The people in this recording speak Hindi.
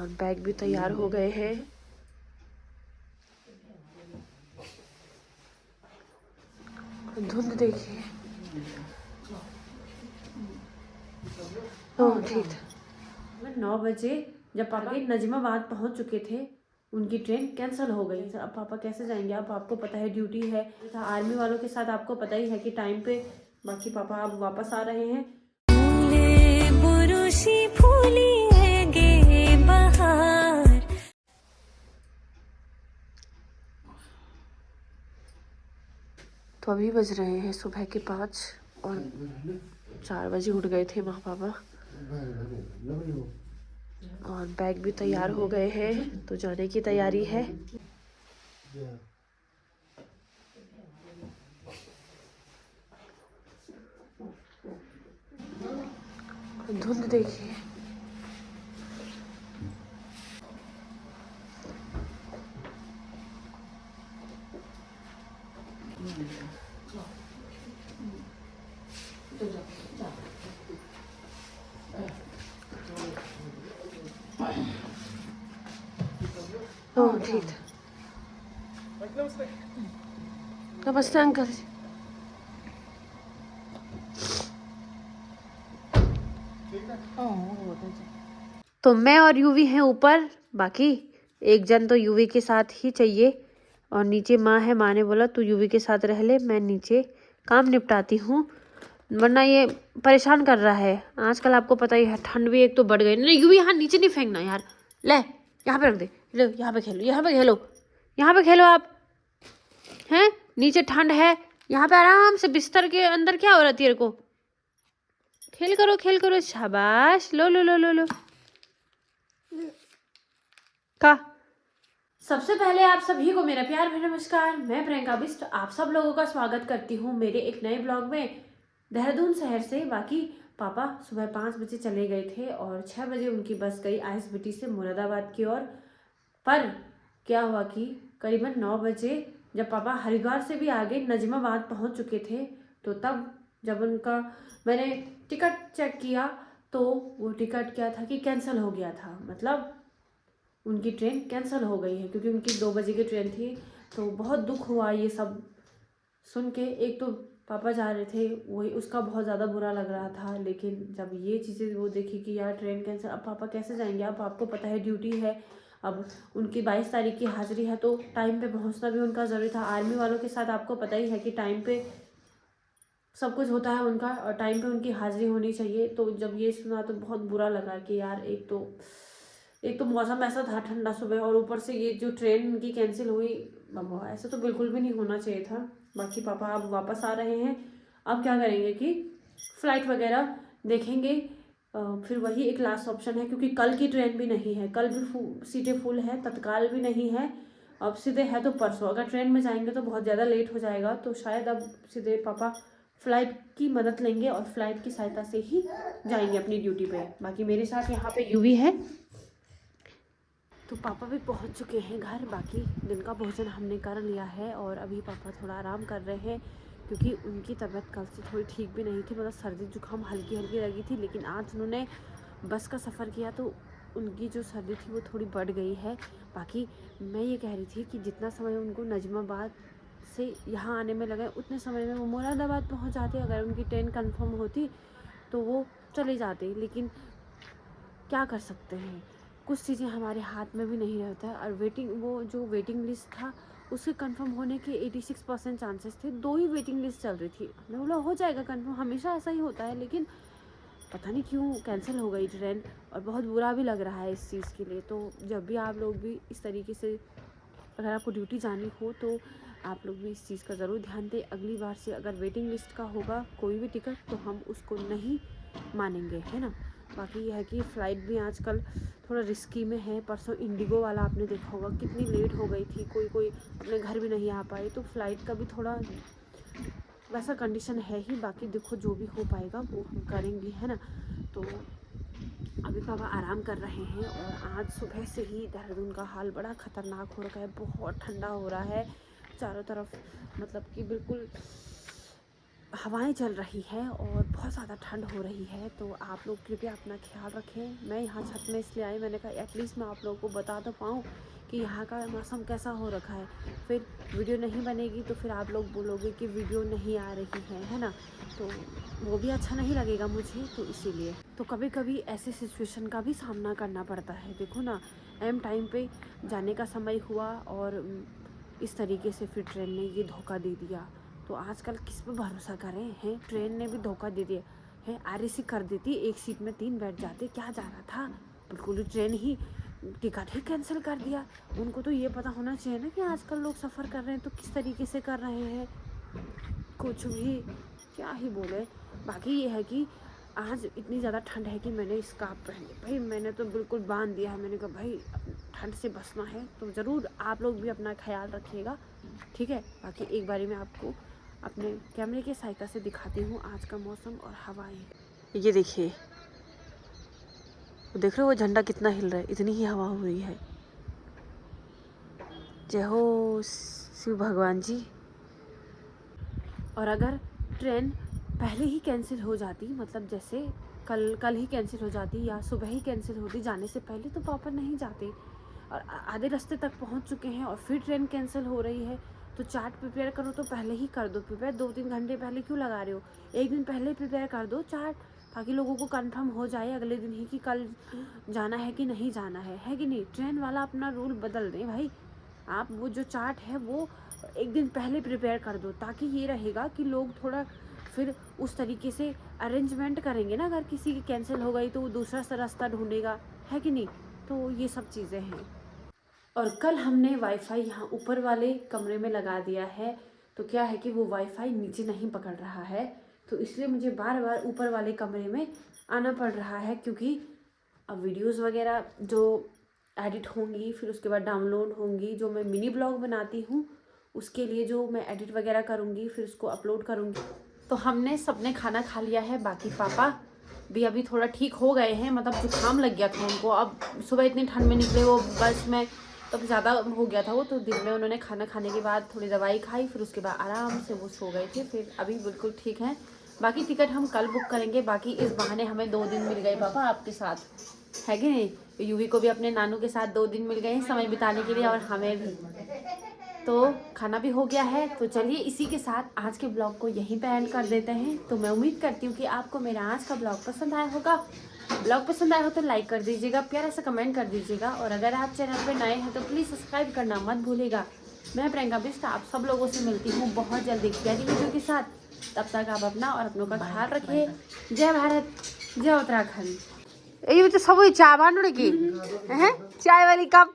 और बैग भी तैयार हो गए हैं। धुंध देखिए। ओह ठीक था। 9 बजे जब पापा नजमाबाद पहुंच चुके थे, उनकी ट्रेन कैंसिल हो गई। अब पापा कैसे जाएंगे? अब आपको पता है ड्यूटी है आर्मी वालों के साथ, आपको पता ही है कि टाइम पे। बाकी पापा अब वापस आ रहे हैं। तो अभी बज रहे हैं सुबह के 5 और 4 बजे उठ गए थे वहाँ पापा। और बैग भी तैयार हो गए हैं, तो जाने की तैयारी है। धुंध देखिए। ओह ठीक था। नमस्ते अंकल। तो मैं और यूवी हैं ऊपर, बाकी एक जन तो यूवी के साथ ही चाहिए। और नीचे माँ है, माँ ने बोला तू यूवी के साथ रह ले, मैं नीचे काम निपटाती हूँ, वरना ये परेशान कर रहा है। आजकल आपको पता ही है, ठंड भी एक तो बढ़ गई। नहीं यूवी यहाँ नीचे नहीं फेंकना यार, ले यहाँ पे रख दे। लो यहाँ पे खेलो, यहाँ पे खेलो, यहाँ पे खेलो आप। हैं नीचे ठंड है, यहाँ पे आराम से बिस्तर के अंदर क्या हो रहा है तेरे को? खेल करो, खेल करो, शाबाश। लो लो लो लो लो का। सबसे पहले आप सभी को मेरा प्यार भरा नमस्कार। मैं प्रियंका बिष्ट आप सब लोगों का स्वागत करती हूँ मेरे एक नए ब्लॉग में देहरादून शहर से। बाकी पापा सुबह 5 बजे चले गए थे और 6 बजे उनकी बस गई आईएसबीटी से मुरादाबाद की ओर। पर क्या हुआ कि करीबन 9 बजे जब पापा हरिद्वार से भी आगे नजमाबाद पहुँच चुके थे, तो तब जब उनका मैंने टिकट चेक किया तो वो टिकट क्या था कि कैंसिल हो गया था। मतलब उनकी ट्रेन कैंसिल हो गई है, क्योंकि उनकी 2 बजे की ट्रेन थी। तो बहुत दुख हुआ ये सब सुन के। एक तो पापा जा रहे थे, वही उसका बहुत ज़्यादा बुरा लग रहा था, लेकिन जब ये चीज़ें वो देखी कि यार ट्रेन कैंसिल, अब पापा कैसे जाएंगे? अब आपको पता है ड्यूटी है, अब उनकी 22 तारीख की हाजिरी है, तो टाइम पे पहुंचना भी उनका ज़रूरी था। आर्मी वालों के साथ आपको पता ही है कि टाइम पे सब कुछ होता है उनका, और टाइम पे उनकी हाजिरी होनी चाहिए। तो जब ये सुना तो बहुत बुरा लगा कि यार एक तो मौसम ऐसा था ठंडा सुबह, और ऊपर से ये जो ट्रेन उनकी कैंसिल हुई, ऐसा तो बिल्कुल भी नहीं होना चाहिए था। बाकी पापा अब वापस आ रहे हैं। अब क्या करेंगे कि फ़्लाइट वगैरह देखेंगे। फिर वही एक लास्ट ऑप्शन है, क्योंकि कल की ट्रेन भी नहीं है, कल भी सीटें फुल है, तत्काल भी नहीं है। अब सीधे है तो परसों। अगर ट्रेन में जाएंगे तो बहुत ज़्यादा लेट हो जाएगा, तो शायद अब सीधे पापा फ़्लाइट की मदद लेंगे और फ्लाइट की सहायता से ही जाएंगे अपनी ड्यूटी पे। बाकी मेरे साथ यहाँ पे यूवी है। तो पापा भी पहुँच चुके हैं घर। बाकी दिन का भोजन हमने कर लिया है और अभी पापा थोड़ा आराम कर रहे हैं, क्योंकि उनकी तबीयत कल से थोड़ी ठीक भी नहीं थी। मतलब सर्दी जुकाम हल्की हल्की लगी थी, लेकिन आज उन्होंने बस का सफ़र किया तो उनकी जो सर्दी थी वो थोड़ी बढ़ गई है। बाकी मैं ये कह रही थी कि जितना समय उनको नजमाबाद से यहाँ आने में लगा, उतने समय में वो मुरादाबाद पहुँच जाते। अगर उनकी ट्रेन कंफर्म होती तो वो चले जाते, लेकिन क्या कर सकते हैं, कुछ चीज़ें हमारे हाथ में भी नहीं रहता है। और वो जो वेटिंग लिस्ट था उसके कंफर्म होने के 86% चांसेस थे। 2 ही वेटिंग लिस्ट चल रही थी। हमने बोला हो जाएगा कंफर्म, हमेशा ऐसा ही होता है, लेकिन पता नहीं क्यों कैंसिल हो गई ट्रेन। और बहुत बुरा भी लग रहा है इस चीज़ के लिए। तो जब भी आप लोग भी इस तरीके से, अगर आपको ड्यूटी जानी हो तो आप लोग भी इस चीज़ का ज़रूर ध्यान दें। अगली बार से अगर वेटिंग लिस्ट का होगा कोई भी टिकट तो हम उसको नहीं मानेंगे, है ना। बाकी यह है कि फ़्लाइट भी आजकल थोड़ा रिस्की में है। परसों इंडिगो वाला आपने देखा होगा कितनी लेट हो गई थी, कोई अपने घर भी नहीं आ पाए। तो फ़्लाइट का भी थोड़ा वैसा कंडीशन है ही। बाकी देखो जो भी हो पाएगा वो हम करेंगे, है ना। तो अभी पापा आराम कर रहे हैं। और आज सुबह से ही देहरादून का हाल बड़ा ख़तरनाक हो रखा है। बहुत ठंडा हो रहा है चारों तरफ, मतलब कि बिल्कुल हवाएं चल रही हैं और बहुत ज़्यादा ठंड हो रही है, तो आप लोग कृपया अपना ख्याल रखें। मैं यहाँ छत में इसलिए आई, मैंने कहा एटलीस्ट मैं आप लोगों को बता तो पाऊँ कि यहाँ का मौसम कैसा हो रखा है। फिर वीडियो नहीं बनेगी तो फिर आप लोग बोलोगे कि वीडियो नहीं आ रही है ना, तो वो भी अच्छा नहीं लगेगा मुझे। तो इसीलिए तो कभी कभी ऐसे सिचुएशन का भी सामना करना पड़ता है। देखो ना, एम टाइम पे जाने का समय हुआ और इस तरीके से फिर ट्रेन ने ये धोखा दे दिया। तो आजकल किस पे भरोसा करें हैं। ट्रेन ने भी धोखा दे दिया है। आरएसी कर देती, एक सीट में 3 बैठ जाते, क्या जा रहा था। बिल्कुल ट्रेन ही टिकट ही कैंसिल कर दिया। उनको तो ये पता होना चाहिए ना कि आजकल लोग सफ़र कर रहे हैं तो किस तरीके से कर रहे हैं। कुछ भी क्या ही बोले। बाकी ये है कि आज इतनी ज़्यादा ठंड है कि मैंने स्कार्फ पहन ली भाई। मैंने तो बिल्कुल बांध दिया है। मैंने कहा भाई ठंड से बचना है, तो ज़रूर आप लोग भी अपना ख्याल रखिएगा, ठीक है। बाकी एक बारी मैं आपको अपने कैमरे के सहायता से दिखाती हूँ आज का मौसम और हवाएं। ये देखिए, देख रहे हो वो झंडा कितना हिल रहा है, इतनी ही हवा हो रही है। जय हो शिव भगवान जी। और अगर ट्रेन पहले ही कैंसिल हो जाती, मतलब जैसे कल ही कैंसिल हो जाती या सुबह ही कैंसिल होती जाने से पहले, तो पापा नहीं जाते और आधे रास्ते तक पहुंच चुके हैं और फिर ट्रेन कैंसिल हो रही है। तो चार्ट प्रिपेयर करो तो पहले ही कर दो प्रिपेयर। 2-3 घंटे पहले क्यों लगा रहे हो, एक दिन पहले प्रिपेयर कर दो चार्ट, ताकि लोगों को कंफर्म हो जाए अगले दिन ही कि कल जाना है कि नहीं जाना है कि नहीं। ट्रेन वाला अपना रूल बदल दें भाई। आप वो जो चार्ट है वो एक दिन पहले प्रिपेयर कर दो, ताकि ये रहेगा कि लोग थोड़ा फिर उस तरीके से अरेंजमेंट करेंगे ना। अगर किसी की कैंसिल हो गई तो वो दूसरा सा रास्ता ढूंढेगा, है कि नहीं। तो ये सब चीज़ें हैं। और कल हमने वाईफाई यहाँ ऊपर वाले कमरे में लगा दिया है, तो क्या है कि वो वाईफाई नीचे नहीं पकड़ रहा है, तो इसलिए मुझे बार बार ऊपर वाले कमरे में आना पड़ रहा है। क्योंकि अब वीडियोस वगैरह जो एडिट होंगी, फिर उसके बाद डाउनलोड होंगी, जो मैं मिनी ब्लॉग बनाती हूँ उसके लिए जो मैं एडिट वगैरह करूँगी, फिर उसको अपलोड करूँगी। तो हमने सबने खाना खा लिया है। बाकी पापा भी अभी थोड़ा ठीक हो गए हैं, मतलब जुकाम लग गया था उनको। अब सुबह इतनी ठंड में निकले वो बस में, तो ज़्यादा हो गया था वो। तो दिन में उन्होंने खाना खाने के बाद थोड़ी दवाई खाई, फिर उसके बाद आराम से वो सो गए थे। फिर अभी बिल्कुल ठीक हैं। बाकी टिकट हम कल बुक करेंगे। बाकी इस बहाने हमें 2 दिन मिल गए पापा आपके साथ, है कि नहीं। यूवी को भी अपने नानू के साथ 2 दिन मिल गए हैं समय बिताने के लिए, और हमें भी। तो खाना भी हो गया है। तो चलिए इसी के साथ आज के ब्लॉग को यहीं पे एंड कर देते हैं। तो मैं उम्मीद करती हूँ कि आपको मेरा आज का ब्लॉग पसंद आया होगा। ब्लॉग पसंद आया हो तो लाइक कर दीजिएगा, प्यारा सा कमेंट कर दीजिएगा, और अगर आप चैनल पे नए हैं तो प्लीज़ सब्सक्राइब करना मत भूलिएगा। मैं प्रियंका बिष्ट आप सब लोगों से मिलती हूँ बहुत जल्दी प्यारी वीडियो के साथ। तब तक आप अपना और अपनों का ख्याल रखिए। जय भारत, जय उत्तराखंड। ये तो सब चाय बांट की चाय वाली कप